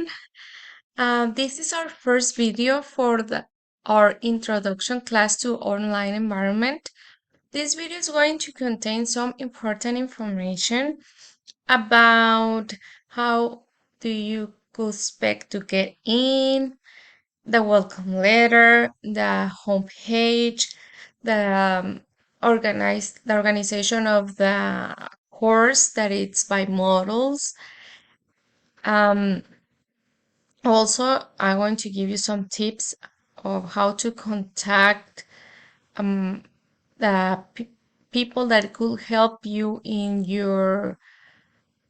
everyone. This is our first video for our introduction class to online environment. This video is going to contain some important information about how do you expect to get in, the welcome letter, the homepage, the organization of the course that it's by models. Um, Also, I'm going to give you some tips of how to contact um, the people that could help you in your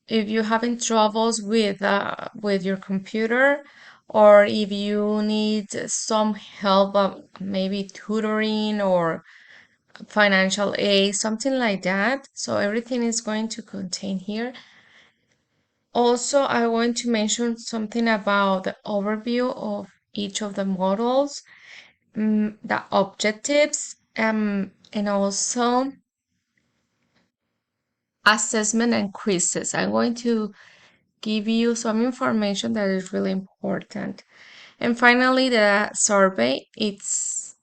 if you're having troubles with your computer, or if you need some help, maybe tutoring or financial aid, something like that. So everything is going to contain here. Also, I want to mention something about the overview of each of the models, the objectives, and also assessment and quizzes. I'm going to give you some information that is really important. And finally, the survey. It's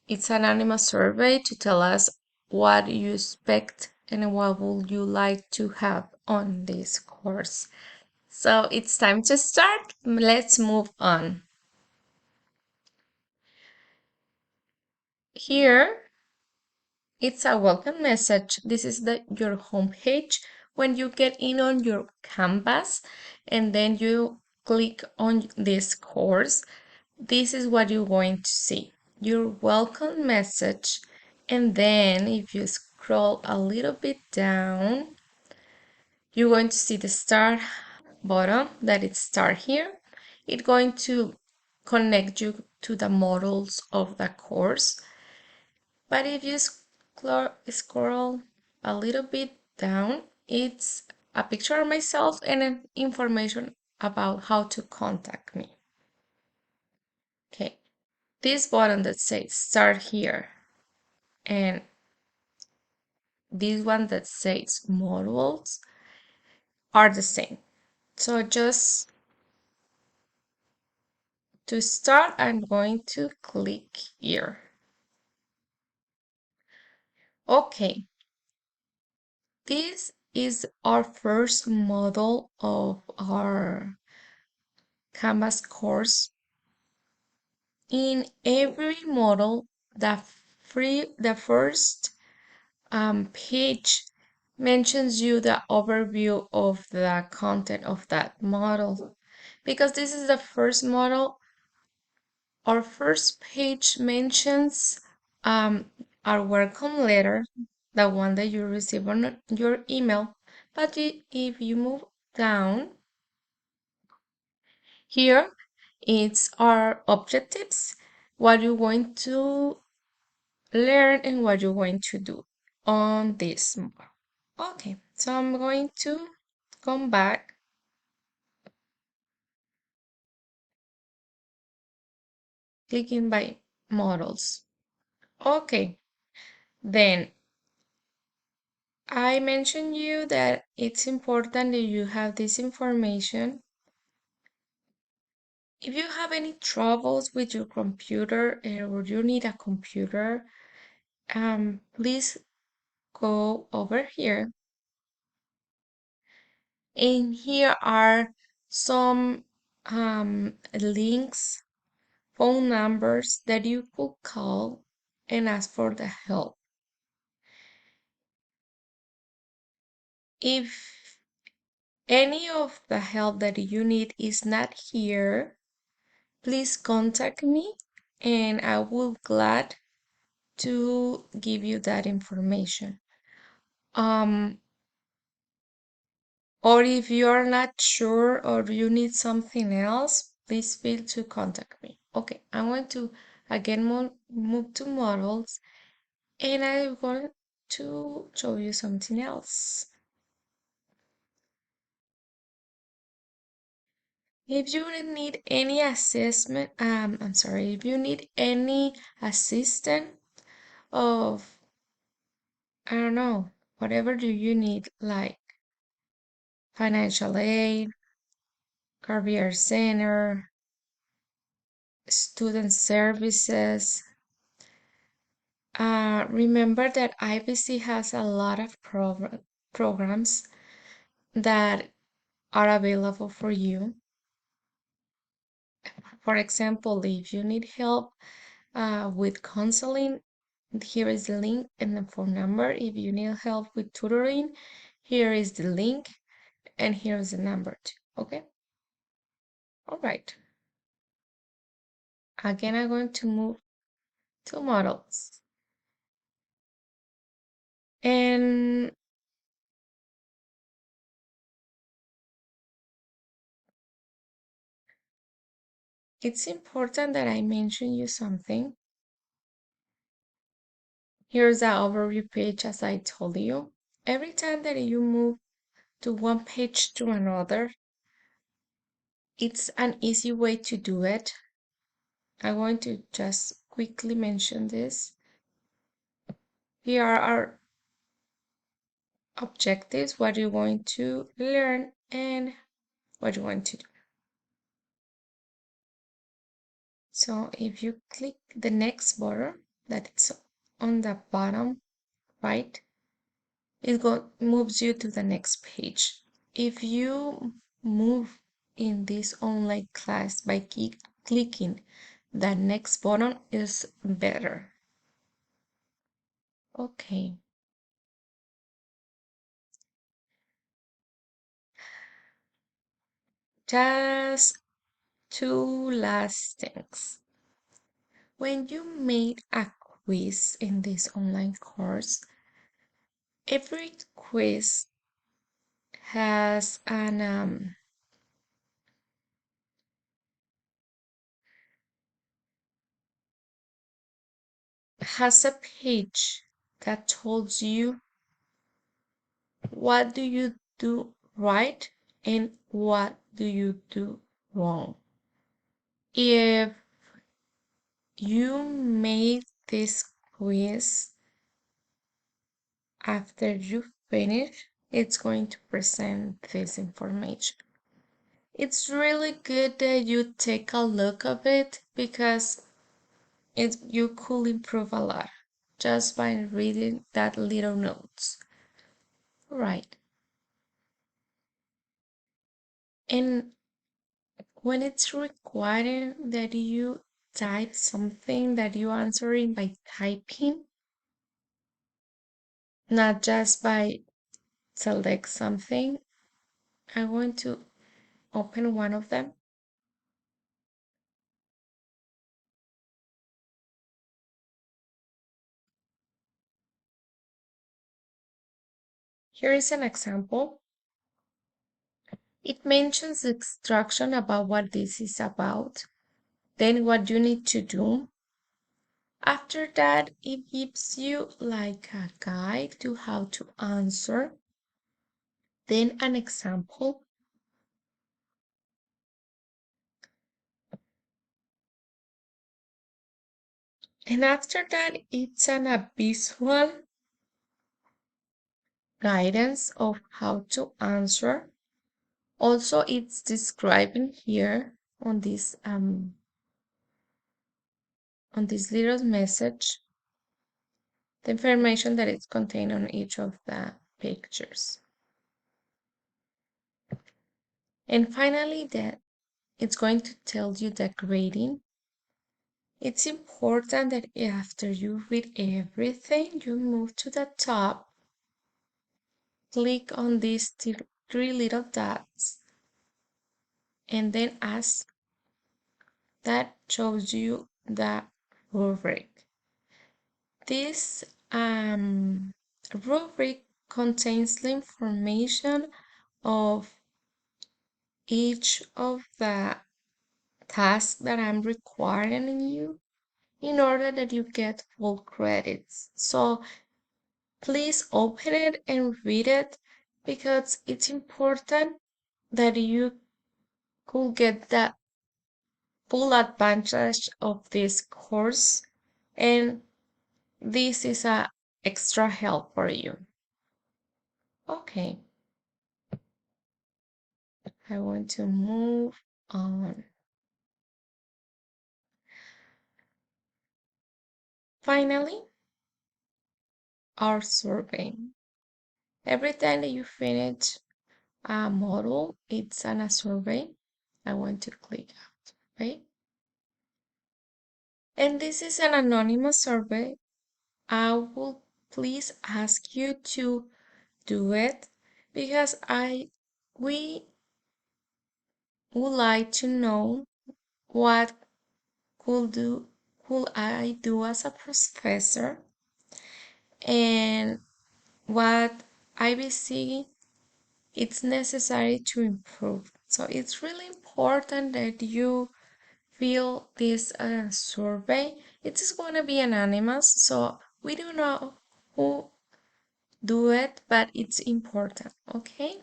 an anonymous survey to tell us what you expect and what would you like to have on this course. So it's time to start. Let's move on. Here, it's a welcome message. This is your home page. When you get in on your Canvas and then you click on this course, this is what you're going to see. Your welcome message. And then if you scroll a little bit down, you're going to see the start button that it start here. It's going to connect you to the models of the course. But if you scroll a little bit down, it's a picture of myself and information about how to contact me. Okay, this button that says start here and this one that says modules are the same. So just to start, I'm going to click here. Okay, this is our first model of our Canvas course. In every model, the first page mentions you the overview of the content of that model. Because this is the first model, our first page mentions our welcome letter, the one that you receive on your email. But if you move down, here it's our objectives, what you're going to learn and what you're going to do on this model. Okay, so I'm going to come back, clicking by models. Okay, then I mentioned you that it's important that you have this information. If you have any troubles with your computer or you need a computer, please go over here. And here are some links, phone numbers that you could call and ask for the help. If any of the help that you need is not here, please contact me and I will glad to give you that information. Or if you are not sure or you need something else, please feel to contact me. Okay, I'm going to again move to models and I'm going to show you something else. If you need any assessment, if you need any assistant of, I don't know, whatever do you need, like financial aid, Career Center, Student Services. Remember that IBC has a lot of programs that are available for you. For example, if you need help with counseling, here is the link and the phone number. If you need help with tutoring, here is the link and here is the number too. Okay? All right. Again, I'm going to move to models. And it's important that I mention you something. Here's the overview page, as I told you. Every time that you move to one page to another, it's an easy way to do it. I'm going to just quickly mention this. Here are our objectives, what you're going to learn, and what you want to do. So if you click the next button that's on the bottom right, it moves you to the next page. If you move in this online class by clicking the next button is better. Okay. Just two last things. When you made a quiz in this online course, every quiz has a page that tells you what do you do right and what do you do wrong. If you made this quiz after you finish, it's going to present this information. It's really good that you take a look of it because you could improve a lot just by reading that little notes. Right. And when it's required that you type something that you answering by typing, not just by select something, I'm going to open one of them. Here is an example. It mentions the instruction about what this is about, then what you need to do. After that, it gives you like a guide to how to answer, then an example. And after that, it's a visual guidance of how to answer. Also, it's describing here on this little message the information that is contained on each of the pictures. And finally, that it's going to tell you the grading. It's important that after you read everything, you move to the top, click on these three little dots, and then ask that shows you the rubric. This rubric contains the information of each of the tasks that I'm requiring you in order that you get full credits. So please open it and read it because it's important that you could get the full advantage of this course, and this is a extra help for you. Okay. I want to move on. Finally, our survey. Every time that you finish a model, it's on a survey. I want to click out, right? And this is an anonymous survey. I will please ask you to do it because we would like to know what could I do as a professor and what IBC it's necessary to improve. So it's really important that you fill this survey. It is going to be anonymous, so we don't know who do it, but it's important, okay?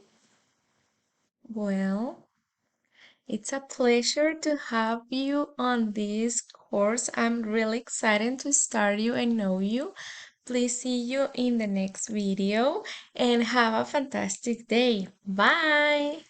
Well, it's a pleasure to have you on this course. I'm really excited to start you and know you. Please see you in the next video and have a fantastic day. Bye!